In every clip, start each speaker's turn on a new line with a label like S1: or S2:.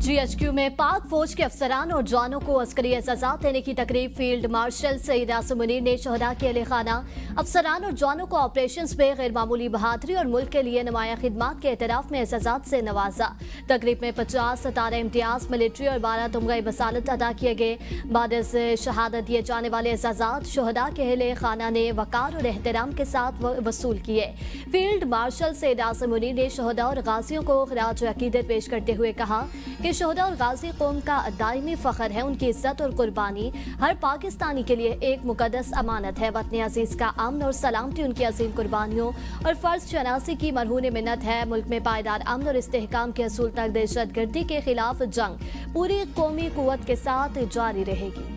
S1: GHQ में पाक फौज के अफसरान और जवानों को अस्करी एजाज़ात देने की तकरीब फील्ड मार्शल सईद आसिम मुनीर ने शहदा के अहले खाना अफसरान और जवानों को ऑपरेशन में गैर मामूली बहादुरी और मुल्क के लिए नुमाया खिदमात के एतराफ़ में एजाज़ात से नवाजा। तकरीब में 50 सितारा इम्तियाज मिलिट्री और 12 तमग़े बसालत अदा किए गए। बाद शहादत दिए जाने वाले एजाज़ात शहदा के अहले खाना ने वक़ार और एहतराम के साथ वसूल किए। फील्ड मार्शल सईद आसिम मुनीर ने शहदा और गाजियों को खिराज अकीदत पेश करते हुए कहा कि शहदा और गाजी कौम का दायमी फ़ख्र है। उनकी इज्जत और कुर्बानी हर पाकिस्तानी के लिए एक मुकद्दस अमानत है। वतन अजीज का अमन और सलामती उनकी अजीम कुर्बानियों और फ़र्ज शनासी की मरहून मिन्नत है। मुल्क में पायदार अमन और इस्तेहकाम के असूल तक दहशत गर्दी के खिलाफ जंग पूरी कौमी कुव्वत के साथ जारी रहेगी।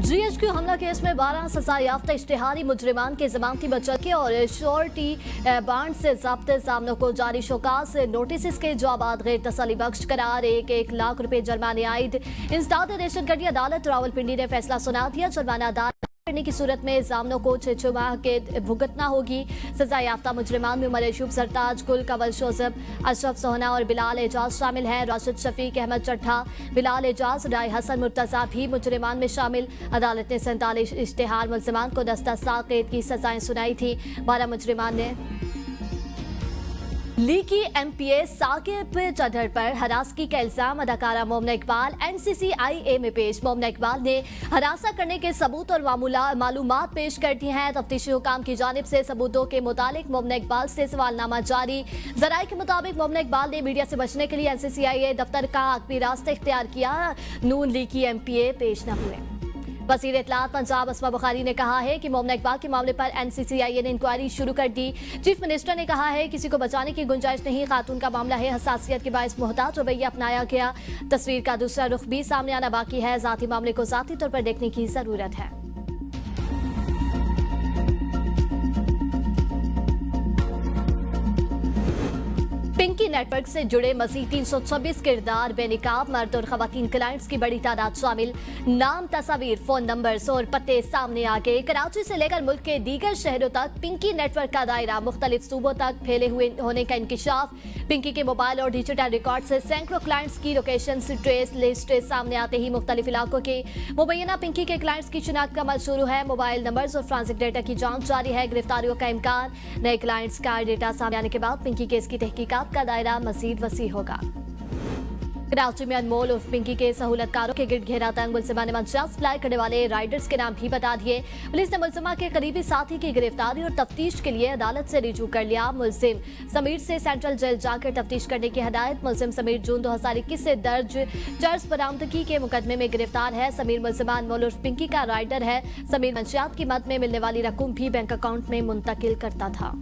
S1: GHQ हमला केस में 12 सजा याफ्ता इश्तिहारी मुजरिमान के जमानती बचत के और श्योरिटी बांड से ज़ब्त सामनों को जारी शोकास नोटिस के जवाब गैर तसल्ली बख्श करार 1 लाख रुपए जुर्माने आयद। इंसदाद दहशतगर्दी अदालत रावलपिंडी ने फैसला सुना दिया। जुर्माना अदा करने की सूरत में जामनों को 6 माह के भुगतना होगी। सजा याफ्ता मुजरिमान में उमर अयूब सरताज, कुल कंवल शोजब, अशरफ सोहना और बिलाल एजाज शामिल हैं। राशिद शफीक, अहमद चट्ठा, बिलाल एजाज, राय हसन मुर्तजा भी मुजरिमान में शामिल। अदालत ने 47 इश्तिहार मुलजमान को 10 साल कैद की सजाएं सुनाई थी। 12 मुजरिमान ने लीकी MPA साकिब चढ़र पर हरासगी का इल्जाम अदाकारा मोमना इकबाल NCCIA में पेश। मोमना इकबाल ने हरासा करने के सबूत और मालूमात पेश कर दी हैं। तफ्तीशी हुकाम की जानिब से सबूतों के मुतालिक मोमना इकबाल से सवालनामा जारी। जराये के मुताबिक मोमना इकबाल ने मीडिया से बचने के लिए NCCIA दफ्तर का आखिरी रास्ता इख्तियार किया। नून लीकी MPA पेश न हुए। वज़ीर इत्तलात पंजाब अस्मा बुखारी ने कहा है कि मोमना इकबाल के मामले पर NCCIA ने इंक्वायरी शुरू कर दी। चीफ मिनिस्टर ने कहा है किसी को बचाने की गुंजाइश नहीं, खातून का मामला है, हसासियत के बायस मुहताज रवैया अपनाया गया। तस्वीर का दूसरा रुख भी सामने आना बाकी है। जाती मामले को जाती तौर पर देखने की जरूरत है। पिंकी नेटवर्क से जुड़े मजीद 326 किरदार बेनिकाब मर्द और खवातीन क्लाइंट्स की बड़ी तादाद शामिल। नाम, तस्वीर, फोन नंबर्स और पते सामने आ गए। कराची से लेकर मुल्क के दीगर शहरों तक पिंकी नेटवर्क का दायरा मुख्तलिफ सूबों तक फैले हुए होने का इंकिशाफ। पिंकी के मोबाइल और डिजिटल रिकॉर्ड से सैकड़ों क्लाइंट्स की लोकेशन ट्रेस लिस्ट सामने आते ही मुख्तलिफ इलाकों के मुबैना पिंकी के क्लाइंट्स की शिनाख्त का अमल शुरू है। मोबाइल नंबर्स और ट्रांजिट डेटा की जांच जारी है। गिरफ्तारियों का इम्कान। नए क्लाइंट्स का डेटा सामने आने के बाद पिंकी केस की तहकीकात का दायरा मजीद वसी होगा। कराची में अनमोल उर्फ पिंकी के सहूलतकारों के गिरद घेरा तंग मुलजिमा ने मंशियात सप्लाई करने वाले राइडर्स के नाम भी बता दिए। पुलिस ने मुलजिमा के करीबी साथी की गिरफ्तारी और तफ्तीश के लिए अदालत से रिजू कर लिया। मुलजिम समीर से सेंट्रल जेल जाकर तफ्तीश करने की हदायत। मुलजिम समीर जून 2021 से दर्ज चर्स बरामदगी के मुकदमे में गिरफ्तार है। समीर मुलजिमा अनमोल उर्फ पिंकी का राइडर है। समीर मंशियात की मद में मिलने वाली रकूम भी बैंक अकाउंट में मुंतकिल करता था।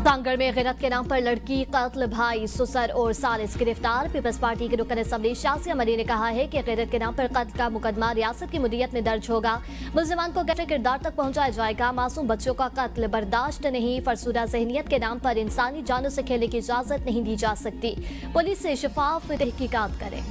S1: कांगड़ में गिरत के नाम पर लड़की कत्ल, भाई, सुसर और सालिस गिरफ्तार। पीपल्स पार्टी के रुकन असम्बली शासिया मरी ने कहा है कि गिरत के नाम पर कत्ल का मुकदमा रियासत की मुद्दत में दर्ज होगा। मुलजिमान को गैर किरदार तक पहुंचाया जाएगा। मासूम बच्चों का कत्ल बर्दाश्त नहीं। फरसूदा ज़हनियत के नाम पर इंसानी जानों से खेलने की इजाजत नहीं दी जा सकती। पुलिस से शफाफ तहकीकात करें।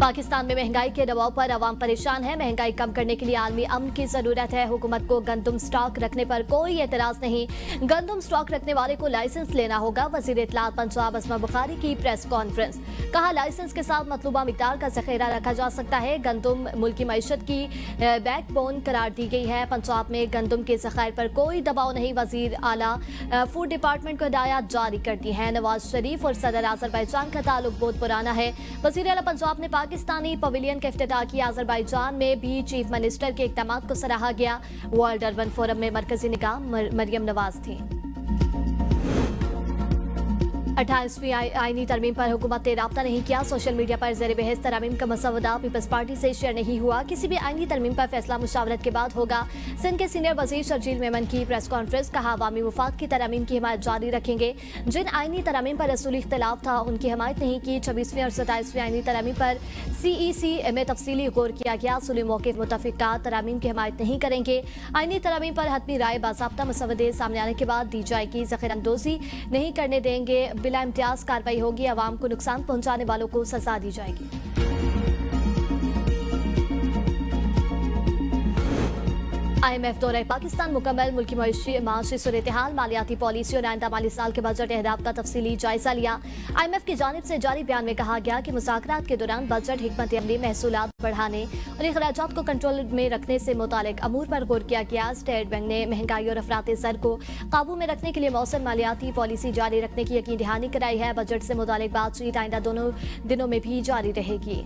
S1: पाकिस्तान में महंगाई के दबाव पर अवाम परेशान है। महंगाई कम करने के लिए आलमी अमन की जरूरत है। हुकूमत को गंदम स्टॉक रखने पर कोई एतराज नहीं। गंदम स्टॉक रखने वाले को लाइसेंस लेना होगा। वज़ीर इत्तलात पंजाब अस्मा बुखारी की प्रेस कॉन्फ्रेंस। कहा लाइसेंस के साथ मतलूबा मिकदार का ज़ख़ीरा रखा जा सकता है। गंदम मुल्क की मईशत की बैकबोन करार दी गई है। पंजाब में गंदम के ज़ख़ायर पर कोई दबाव नहीं। वज़ीर आला फूड डिपार्टमेंट को हिदायत जारी कर दी है। नवाज शरीफ और सदर आज़रबाईजान का ताल्लुक बहुत पुराना है। वज़ीर आला पंजाब ने पाकिस्तानी पवेलियन का इफ्तिताह किया। आज़रबाईजान में भी चीफ मिनिस्टर के इक़दामात को सराहा गया। वर्ल्ड अर्बन फोरम में मरकजी निगाह मरियम नवाज थी। 28वीं आईनी तरमीम पर हुकूमत ने राब्ता नहीं किया। सोशल मीडिया पर ज़ेर बहस तरमीम का मसवदा पीपल्स पार्टी से शेयर नहीं हुआ। किसी भी आईनी तरमीम पर फैसला मुशावरत के बाद होगा। सिंध के सीनियर वजीर शर्जील मेमन की प्रेस कॉन्फ्रेंस। कहा अवामी मुफाद की तरमीम की हिमायत जारी रखेंगे। जिन आईनी तरमीम पर रसूली इख्तिलाफ था उनकी हिमायत नहीं की। 26वीं और 27वीं आईनी तरमीम पर CEC में तफसीली गौर किया गया। सुली मौके मुतफिका तरमीम की हिमायत नहीं करेंगे। आईनी तरमीम पर हतमी राय बाज़ाब्ता मसवदे सामने आने के बाद दी जाएगी। ज़ख़ीराअंदोज़ी नहीं करने देंगे। बिला इम्तियाज कार्रवाई होगी। अवाम को नुकसान पहुंचाने वालों को सजा दी जाएगी। IMF दौरे पाकिस्तान मुकम्मल, मुल्की माशी सूरत हाल, मालियाती पॉलिसी और आइंदा माली साल के बजट अहदाफ का तफसीली जायजा लिया। IMF की जानिब से जारी बयान में कहा गया कि मुज़ाकरात के दौरान बजट हिकमत अमली, महसूलात बढ़ाने और अखराजात को कंट्रोल में रखने से मुतालिक अमूर पर गौर किया गया। स्टेट बैंक ने महंगाई और अफरात ज़र को काबू में रखने के लिए मौसम मालियाती पॉलिसी जारी रखने की यकीन दहानी कराई है। बजट से मुतालिक बातचीत आइंदा दोनों दिनों में भी जारी रहेगी।